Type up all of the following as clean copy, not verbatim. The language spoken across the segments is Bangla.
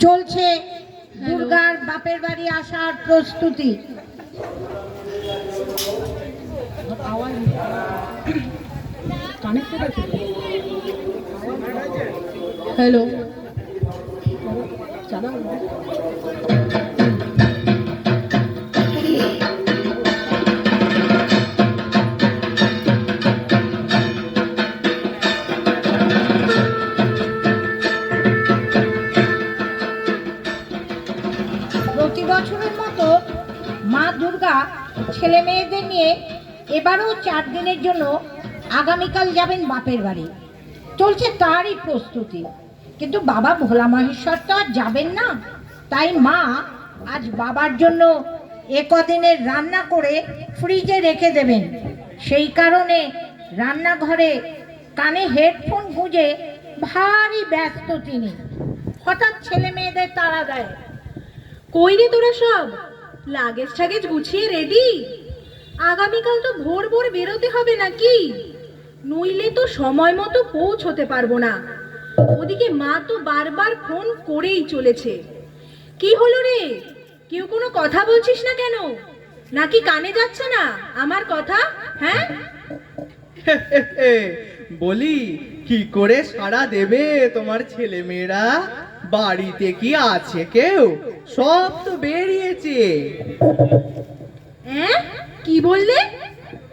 চলছে দুর্গার বাপের বাড়ি আসার প্রস্তুতি। হ্যালো, প্রতি বছরের মতো মা দুর্গা ছেলে মেয়েদের নিয়ে এবারও 4 দিনের জন্য আগামীকাল যাবেন বাপের বাড়ি। চলছে তারই প্রস্তুতি, কিন্তু বাবা ভোলা মহেশ্বর তো আর যাবেন না। তাই মা আজ বাবার জন্য কদিনের রান্না করে ফ্রিজে রেখে দেবেন। সেই কারণে রান্নাঘরে কানে হেডফোন গুঁজে ভারী ব্যস্ত তিনি। হঠাৎ ছেলে মেয়েদের তাড়া দেয়। কই রে তোরা সব? লাগেজ ঠাগেজ গুছিয়ে রেডি? আগামীকাল তো ভোর ভোর বেরোতে হবে নাকি? নইলে তো সময় মতো পৌঁছতে পারবো না। ওদিকে মা তো বারবার ফোন করেই চলেছে। কি হলো রে? কেউ কোনো কথা বলছিস না কেন? নাকি কানে যাচ্ছে না আমার কথা? হ্যাঁ বলি, কি করে সাড়া দেবে তোমার ছেলে মেয়েরা? বাড়িতে কি আছে কেউ? সব তো বেরিয়েছে। কি বললে?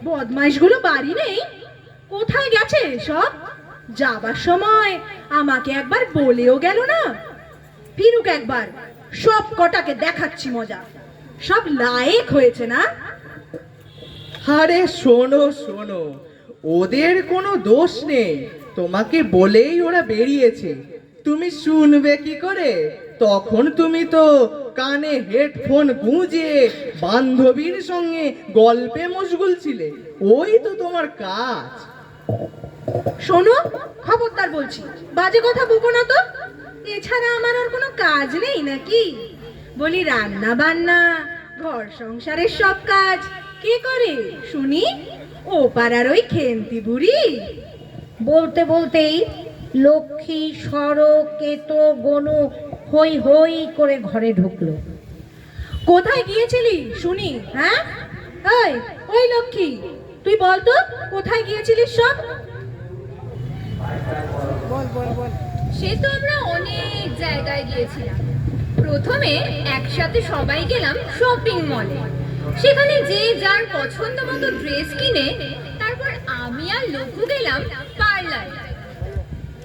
বদমাইশগুলো বাড়ি নেই? কোথায় গেছে সব? যাবার সময় আমাকে একবার বলেও গেল না। ফিরুক একবার, সব কটাকে দেখাচ্ছি মজা। সব লায়েক হয়েছে না? আরে শোনো শোনো, ওদের কোনো দোষ নেই। তোমাকে বলেই ওরা বেরিয়েছে, তুমি শুনবে কি করে? তখন তুমি তো কানে হেডফোন গুঁজে বান্ধবীর সঙ্গে গল্পে মশগুল ছিলে। ওই তো তোমার কাজ। শোনো, খবরদার বলছি, বাজে কথা বকো না তো। এছাড়া আমার আর কোনো কাজ নেই নাকি? বলি, রান্না বান্না ঘর সংসারের সব কাজ কে করে শুনি? ও পাড়ার ওই খেন্তি বুড়ি। বলতে বলতেই লক্ষ্মী, সড়ক, কেতো, গনু হই হই করে ঘরে ঢুকলো। কোথায় গিয়েছিলি শুনি? হ্যাঁ, ওই লক্ষ্মী, তুই বল তো কোথায় গিয়েছিলিস সব? সে তো আমরা অনেক জায়গায় গিয়েছিলাম। প্রথমে একসাথে সবাই গেলাম শপিং মলে। সেখানে যে যার পছন্দ মতো ড্রেস কিনে তারপর আমি আর লঘু গেলাম পার্লারে।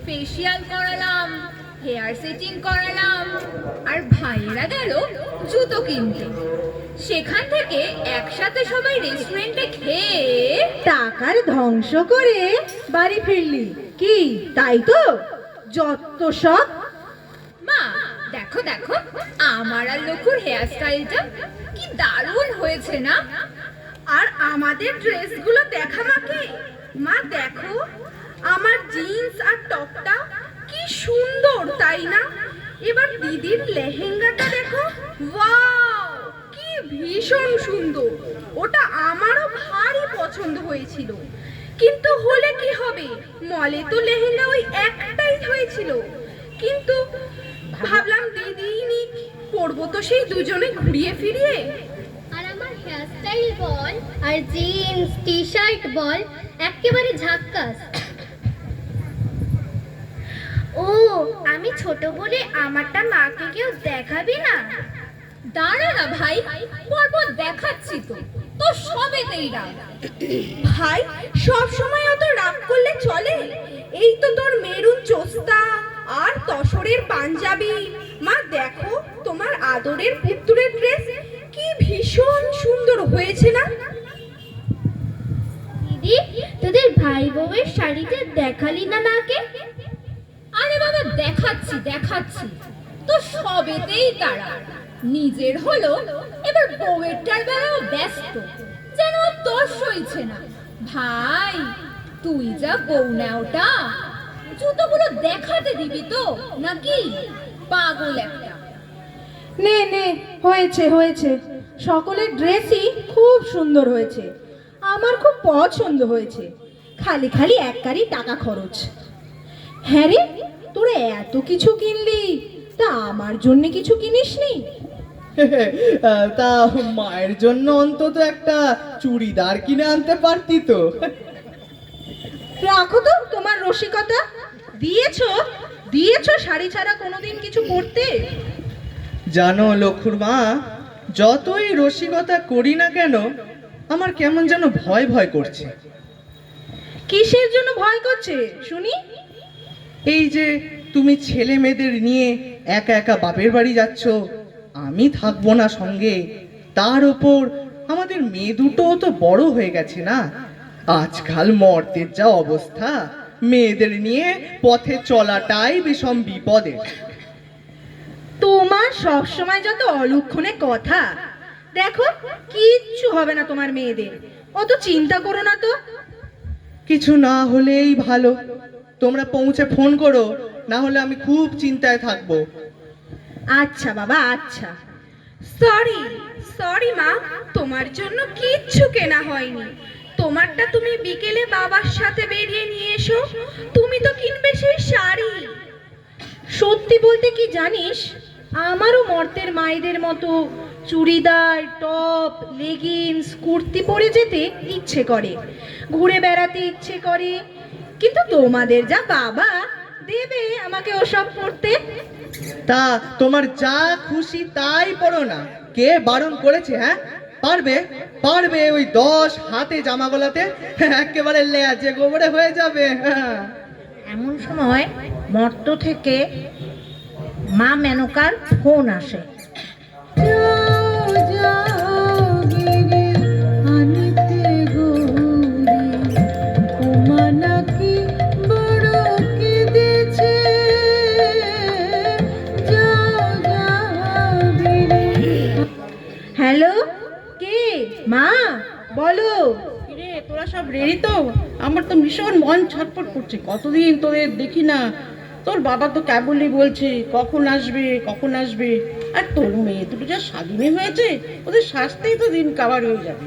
ফেসিয়াল করালাম, হেয়ার সেটিং করালাম, আর ভাইয়েরা গেল জুতো কিনতে। সেখান থেকে একসাথে সবাই রেস্টুরেন্টে খেয়ে টাকার ধ্বংস করে বাড়ি ফিরলি কি? তাই তো, যত সব। মা দেখো দেখো, আমার আর লকুর হেয়ার স্টাইলটা কি দারুণ হয়েছে না? আর আমাদের ড্রেসগুলো দেখা মাকে। মা দেখো, আমার জিন্স আর টপটা কি সুন্দর, তাই না? এবার দিদির লেহেঙ্গাটা দেখো, ওয়াও, কি ভীষণ সুন্দর। ওটা আমারও ভারী পছন্দ হয়েছিল। কিন্তু হলে কি হবে, মলে তো লেহেঙ্গা ওই একটাই হয়েছিল। কিন্তু ভাবলাম দিদিই নিক, পরবো তো সেই দুজনে ঘুরিয়ে ফিরিয়ে। আর আমার হেয়ারস্টাইল বল আর জিন্স টি শার্ট বল একেবারে ঝাক্কাস। ও, আমি ছোট বলে আমারটা মাকে কেউ দেখাবি না? দাঁড়া না ভাই, পরপর দেখাচ্ছি তো। তো সবেতেই রাগ। ভাই, সব সময় অত রাগ করলে চলে? এই তো তোর মেরুন চোস্তা আর তসরের পাঞ্জাবি। মা দেখো, তোমার আদরের পুত্রের ড্রেস কি ভীষণ সুন্দর হয়েছে না? দিদি, তোদের ভাই বউয়ের শাড়িটা দেখালি না মাকে? আরে বাবা, দেখাচ্ছি দেখাচ্ছি, তো সবেতেই তারা। নিজের হলো, এবার বউয়েরটার বেলাও ব্যস্ত, যেন তোর সইছে না। ভাই, তুই যা বউ নেওটা, জুতোগুলো দেখাতে দিবি তো নাকি? পাগল একটা। নে নে, হয়েছে হয়েছে, সকলের ড্রেসই খুব সুন্দর হয়েছে। আমার খুব পছন্দ হয়েছে। খালি খালি এক কারি টাকা খরচ। হ্যাঁ রে, তোরা এত কিছু কিনলি, তা আমার জন্য কিছু কিনিসনি? তা মায়ের জন্য অন্তত একটা চুড়িদার কিনে আনতে পারতি তো। রাখো তো তোমার রসিকতা। দিয়েছো দিয়েছো শাড়ি ছাড়া কোনোদিন কিছু পরতে? জানো লক্ষুর মা, যতই রসিকতা করি না কেন আমার কেমন যেন ভয় ভয় করছে। কিসের জন্য ভয় করছে শুনি? এই যে তুমি ছেলে মেয়েদের নিয়ে একা একা বাপের বাড়ি যাচ্ছ, আমি থাকবো না সঙ্গে, তার উপর আমাদের মেয়ে দুটো তো বড় হয়ে গেছে না। আজকাল মর্তের যা অবস্থা, মেয়েদের নিয়ে পথে চলাটাই বিষম বিপদের। তোমার সবসময় যত অলক্ষণে কথা। দেখো কিচ্ছু হবে না তোমার মেয়েদের, অত চিন্তা করো না তো। কিছু না হলেই ভালো। তোমরা পৌঁছে ফোন করো, না হলে আমি খুব চিন্তায় থাকবো। আচ্ছা বাবা আচ্ছা। সরি সরি মা, তোমার জন্য কিচ্ছু কেনা হয়নি। তোমারটা তুমি বিকেলে বাবার সাথে বেরিয়ে নিয়ে এসো। তুমি তো কিনবে সেই শাড়ি। সত্যি বলতে কি জানিস, আমারও মর্তের মায়েদের মতো চুড়িদার, টপ, লেগিংস, কুর্তি পরে যেতে ইচ্ছে করে, ঘুরে বেড়াতে ইচ্ছে করে, কিন্তু তোমাদের যা বাবা, দেবে আমাকে ওসব পরতে? তা তোমার যা খুশি তাই পড়ো না, কে বারণ করেছে? হ্যাঁ, পারবে পারবে ওই 10 হাতে জামা গলাতে একেবারে লেজে গোবরে হয়ে যাবে। হ্যাঁ। এমন সময় মর্ত থেকে মা মেনকার ফোন আসে। হ্যালো, কে? মা বলো। রে তোরা সব রেডি তো? আমার তো ভীষণ মন ছটফট করছে, কতদিন তোদের দেখি না। তোর বাবা তো কেবলই বলছে কখন আসবে কখন আসবে, আর তোর মেয়ে দুটো যা স্বাধীনে হয়েছে, ওদের শাস্তেই তো দিন কাবার হয়ে যাবে।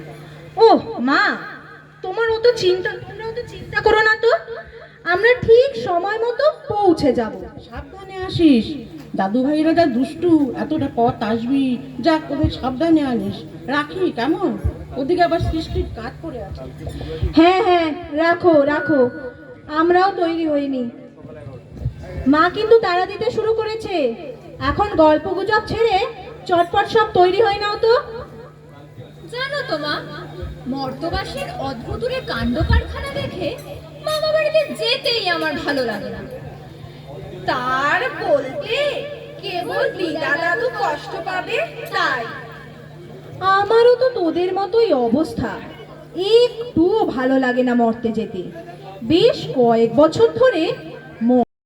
ও মা, তোমরা অত চিন্তা করো না তো, আমরা ঠিক সময় মতো পৌঁছে যাব। সাবধানে আসিস, দাদু ভাইরা যা দুষ্টু, এতটা পথ আসবি, যা ওদের সাবধানে আনিস। রাখি কেমন? ওদিকে আবার সৃষ্টির কাজ করে আছে। হ্যাঁ হ্যাঁ, রাখো রাখো, আমরাও তৈরি হইনি। মা কিন্তু তাড়া দিতে শুরু করেছে। এখন গল্প গুজব ছেড়ে চটপট সব তৈরি হয়ে নাও তো। জানো তো মা, মর্তবাসীর অদ্ভুতুরে কাণ্ড কারখানা দেখে মামা বাড়িতে যেতেই আমার ভালো লাগে না। তার বলতে কেবল দিদা দাদু কষ্ট পাবে তাই। আমারও তো তোদের মতোই অবস্থা, একটুও ভালো লাগে না মর্তে যেতে। বেশ কয়েক বছর ধরে